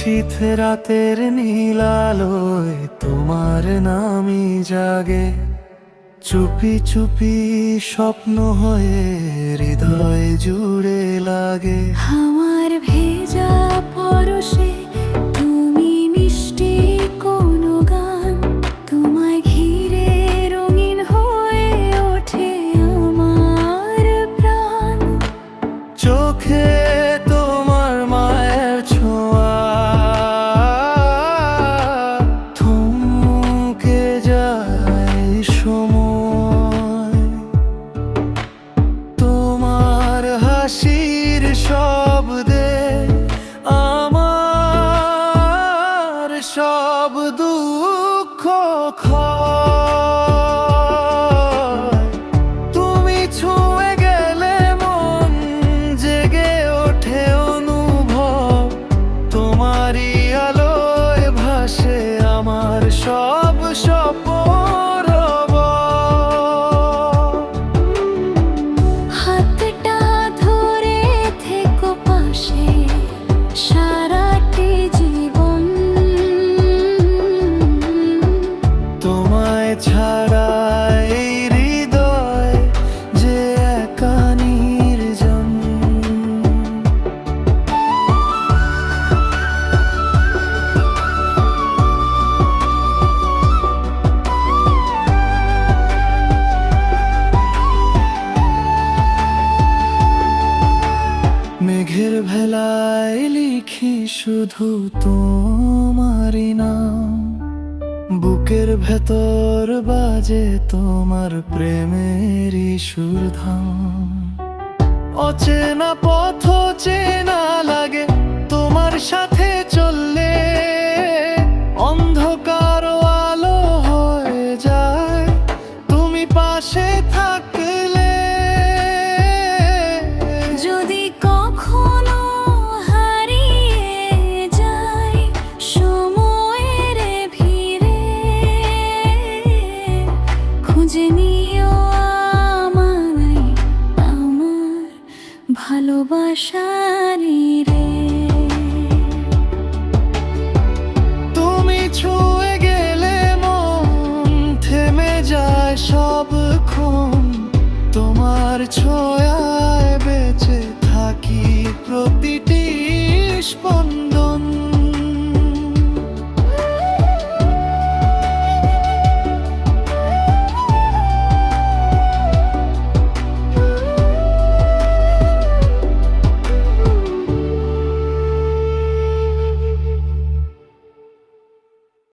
শীত রাতের নীল আলোয় তোমার নামই জাগে, চুপি চুপি স্বপ্ন হয়ে হৃদয় জুড়ে লাগে। আমার ভেজা পরশে তুমি মিষ্টি কোনো গান, তোমায় ঘিরে রঙিন হয়ে ওঠে আমার প্রাণ। চোখে তোমার মায়ের ছোঁয়া, থমকে যায় সময়। তোমার হাসির শব্দে আমার সব দুঃখ ক্ষয়। তুমি ছুঁয়ে গেলে মন জেগে ওঠে অনুভব, তোমারই আলোয় ভাসে আমার সব স্বপ্ন। হাতটা ধরে থেকো পাশে সারাটি জীবন, তোমায় ছাড়া এই হৃদয় যে একা নির্জন। মেঘের ভেলায় লিখি শুধু তোমারই নাম, বুকের ভেতর বাজে তোমার প্রেমেরই সুরধাম। অচেনা পথ চেনা লাগে তোমার সাথে চললে, অন্ধকার আলো হয়ে যায় তুমি পাশে থাকলে। যদি কখনো হারিয়ে যায় সময়ের ভিড়ে, খুঁজে নিও আমায় আমার ভালোবাসার রে। তুমি ছুঁয়ে গেলে মন থেমে যায় সবক্ষণ, তোমার ছোঁয়ায় বেঁচে থাকি প্রতিটি স্পন্দন।